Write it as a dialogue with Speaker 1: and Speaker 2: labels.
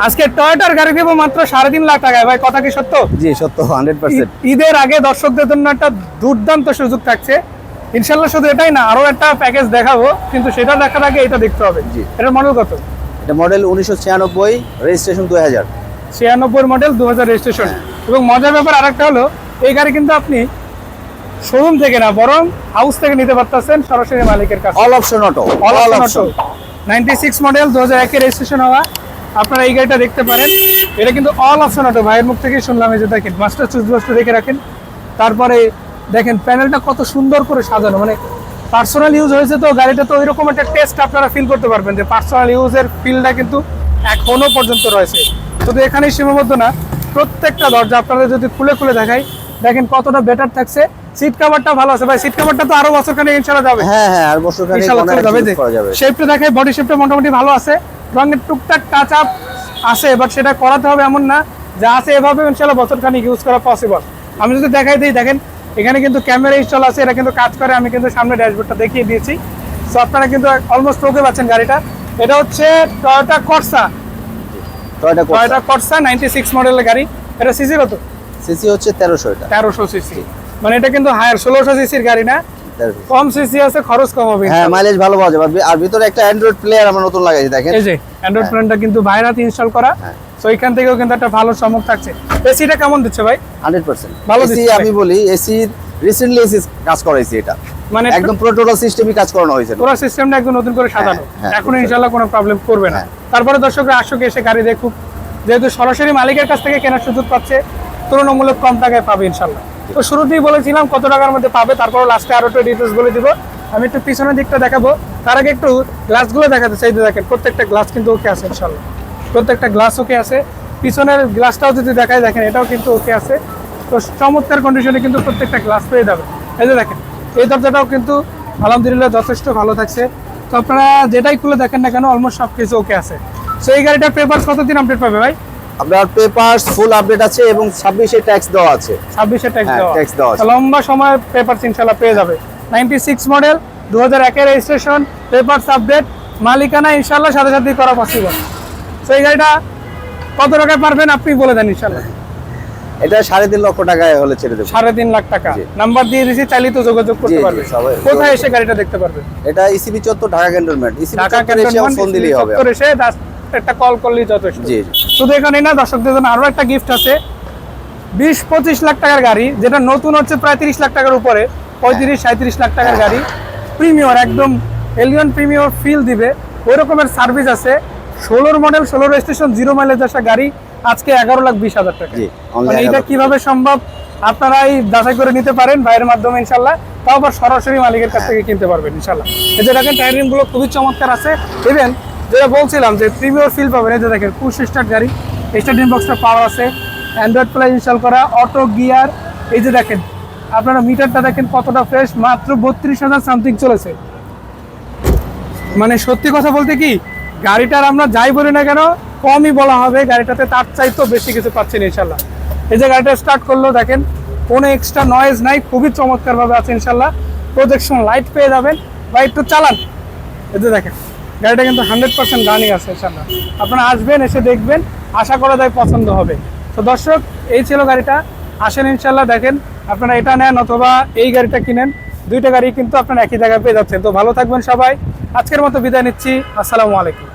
Speaker 1: আজকে টয়োটার গাড়ি দেবো মাত্র 3.5 লাখ টাকায়। ভাই কথা কি সত্য?
Speaker 2: জি সত্য, 100%।
Speaker 1: ঈদের আগে দর্শকদের জন্য একটা দুর্দান্ত সুযোগ থাকছে ইনশাল্লাহ। শুধু এটাই না, আরো একটা প্যাকেজ দেখাবো, কিন্তু সেটা দেখার আগে এটা দেখতে হবে।
Speaker 2: জি।
Speaker 1: এটার মডেল কত?
Speaker 2: এটা মডেল 1996, রেজিস্ট্রেশন 2000।
Speaker 1: 96 model, 2000 registration. এবং মজার ব্যাপার আরেকটা হলো, এই গাড়ি কিন্তু আপনি শোরুম থেকে না, বরং হাউস থেকে নিতে পারতেছেন সরাসরি মালিকের কাছে।
Speaker 2: All option auto,
Speaker 1: all option. 96 model, 2001 এর রেজিস্ট্রেশন হওয়া। আপনারা এই গাড়িটা দেখতে পারেন, এটা কিন্তু অল অপশন অটো। ভাইয়ের মুখ থেকে শুনলাম। এই যে দেখেন মাস্টার সুইচ বক্সটা দেখে রাখেন। তারপরে দেখেন প্যানেলটা কত সুন্দর করে সাজানো, মানে পার্সোনাল ইউজ হয়েছে তো গাড়িটা, তো ওইরকম একটা টেস্ট আপনারা ফিল করতে পারবেন যে পার্সোনাল ইউজের ফিলটা কিন্তু এখনো পর্যন্ত রয়েছে। শুধু এখানেই সীমাবদ্ধ না, প্রত্যেকটা দরজা আপনাদের যদি খুলে খুলে দেখাই, দেখেন কতটা বেটার থাকছে। সিট কভারটা ভালো আছে ভাই, সিট কভারটা তো আরো বছরখানেক ইনশাআল্লাহ যাবে।
Speaker 2: হ্যাঁ হ্যাঁ, আর বছরখানেক
Speaker 1: যাবে। শেপটা দেখাই, বডি শেপটা মোটামুটি ভালো আছে। রঙের টুকটাক টাচ আপ আছে, বাট সেটা করাতে হবে এমন না, যা আছে এভাবে ইনশাআল্লাহ বছরখানেক ইউজ করা পসিবল। আমি যদি দেখাই দিই, দেখেন এখানে কিন্তু ক্যামেরা ইনস্টল আছে, এটা কিন্তু কাজ করে। আমি কিন্তু সামনে ড্যাশবোর্ডটা দেখিয়ে দিয়েছি, সো আপনারা কিন্তু অলমোস্ট ওকে পাচ্ছেন গাড়িটা। এটা হচ্ছে টয়োটা কর্সা। টয়োটা কর্সা 96 মডেলের গাড়ি। এটা সিসি কত?
Speaker 2: সিসি হচ্ছে 1300। এটা
Speaker 1: 1300 সিসি, মানে এটা কিন্তু হায়ার 1600 সিসির গাড়ি না, কম সিসি আছে, খরচ কম হবে।
Speaker 2: হ্যাঁ, মাইলেজ ভালো পাওয়া যাবে। আর ভিতরে একটা অ্যান্ড্রয়েড প্লেয়ার আমরা নতুন লাগাইছি, দেখেন
Speaker 1: এই যে অ্যান্ড্রয়েড প্ল্যানটা কিন্তু বাইরাতে ইনস্টল করা। সো এখান থেকেও কিন্তু একটা ভালো চমক থাকছে। এসিটা কেমন দিচ্ছে ভাই?
Speaker 2: 100%
Speaker 1: ভালো
Speaker 2: এসি।
Speaker 1: দিচ্ছে।
Speaker 2: আমি বলি এসি রিসেন্টলি এসি কাজ করাইছি, এটা
Speaker 1: মানে
Speaker 2: একদম পুরো টোটাল সিস্টেমই কাজ করানো হয়েছে।
Speaker 1: পুরো সিস্টেমটা একদম নতুন করে সাজানো। এখন ইনশাআল্লাহ কোনো প্রবলেম করবে না। তারপরে দর্শকরা আসুক, এসে গাড়ি দেখুক, যেহেতু সরাসরি মালিকের কাছ থেকে কেনার সুযোগ পাচ্ছে, তুলনামূলক কম টাকায় পাবে ইনশাআল্লাহ। তো শুরুতেই বলেছিলাম কত টাকার মধ্যে পাবে, তারপর লাস্টে আরো একটু ডিটেইলস বলে দিব। আমি একটু পিছনের দিকটা দেখাবো, তার আগে একটু গ্লাসগুলো দেখাতে চাই। দেখেন প্রত্যেকটা গ্লাস কিন্তু ওকে আছে ইনশাআল্লাহ, প্রত্যেকটা গ্লাস ওকে আছে। পিছনের গ্লাসটাও যদি দেখাই, দেখেন এটাও কিন্তু ওকে আছে। তো চমৎকার কন্ডিশনে কিন্তু প্রত্যেকটা গ্লাস পেয়ে যাবে। এই যে দেখেন এই দরজাটাও কিন্তু আলহামদুলিল্লাহ যথেষ্ট ভালো থাকছে। তো আপনারা যেটাই খুলে দেখেন না কেন, অলমোস্ট সব কিছু ওকে আছে। তো এই গাড়িটার পেপারস কতদিন আপডেট পাবে ভাই?
Speaker 2: আপনার পেপারস ফুল আপডেট আছে এবং 26 এ ট্যাক্স দেওয়া আছে।
Speaker 1: 26 এ ট্যাক্স দেওয়া
Speaker 2: আছে।
Speaker 1: লম্বা সময় পেপারস ইনশাআল্লাহ পেয়ে যাবে। 96 মডেল, 2001 এর রেজিস্ট্রেশন, পেপারস আপডেট, মালিকানা ইনশাআল্লাহ সাথে সাথেই করা পসিবল। তো এই গাড়িটা কত টাকায় পারবেন আপনি বলে দেন ইনশাআল্লাহ।
Speaker 2: এটা 3.5 লক্ষ টাকায় হলে ছেড়ে দেব।
Speaker 1: 3.5 লাখ টাকা নাম্বার দিয়ে দিয়েছি, চাইলে তো যোগাযোগ করতে পারবে। কোথায় এসে গাড়িটা দেখতে পারবে?
Speaker 2: এটা ইসিবি চত্বর, ঢাকা ক্যান্টনমেন্ট। ইসিবি চত্বরে এসে ফোন দিলেই হবে।
Speaker 1: চত্বরে এসে একটা কল করলেই যথেষ্ট।
Speaker 2: জি।
Speaker 1: শুধু এখানেই না, দর্শকদের জন্য আরো একটা গিফট আছে। 20-25 লাখ টাকার গাড়ি, যেটা নতুন হচ্ছে প্রায় 30 লাখ টাকার উপরে, 35-37 লাখ টাকার গাড়ি, প্রিমিয়ার একদম এলিয়ন প্রিমিয়ার ফিল দিবে, ওই রকমের সার্ভিস আছে। 16 মডেল, 16 রেজিস্ট্রেশন, 0 মাইলেজ আসা গাড়ি আজকে 11,20,000 টাকা। মানে এটা কিভাবে সম্ভব আপনারাই যাচাই করে নিতে পারেন ভাইয়ের মাধ্যমে ইনশাআল্লাহ। তাও আবার সরাসরি মালিকের কাছ থেকে কিনতে পারবেন ইনশাআল্লাহ। এই যে দেখেন টায়ারিং গুলো খুবই চমৎকার আছে। ইভেন যেটা বলছিলাম যে প্রিমিয়ার ফিল পাবেন, এই যে দেখেন পুশ স্টার্ট গাড়ি, স্টার্টিং বক্সটা পাওয়ার আছে, অ্যান্ড্রয়েড প্লে ইনস্টল করা, অটো গিয়ার। এই যে দেখেন আপনারা মিটারটা দেখেন কতটা ফ্রেশ, মাত্র 32,000 সামথিং চলেছে। মানে সত্যি কথা বলতে কি, গাড়িটার আমরা যাই বলি না কেন কমই বলা হবে, গাড়িটাতে তার চাইতেও বেশি কিছু পাচ্ছেন ইনশাআল্লাহ। এই যে গাড়িটা স্টার্ট করলো, দেখেন কোনো এক্সট্রা নয়েজ নাই, খুবই চমৎকার ভাবে আছে ইনশাআল্লাহ। প্রজেকশন লাইট পেয়ে যাবেন বা একটু চালান। এই যে দেখেন গাড়িটা কিন্তু 100% রানিং আছে ইনশাআল্লাহ। আপনারা আসবেন, এসে দেখবেন, আশা করা যায় পছন্দ হবে। তো দর্শক, এই ছিল গাড়িটা। আসেন ইনশাআল্লাহ, দেখেন আপনারা এটা নেন অথবা এই গাড়িটা কিনেন, দুইটা গাড়ি কিন্তু আপনারা একই জায়গায় পেয়ে যাচ্ছেন। তো ভালো থাকবেন সবাই, আজকের মতো বিদায় নিচ্ছি। আসসালামু আলাইকুম।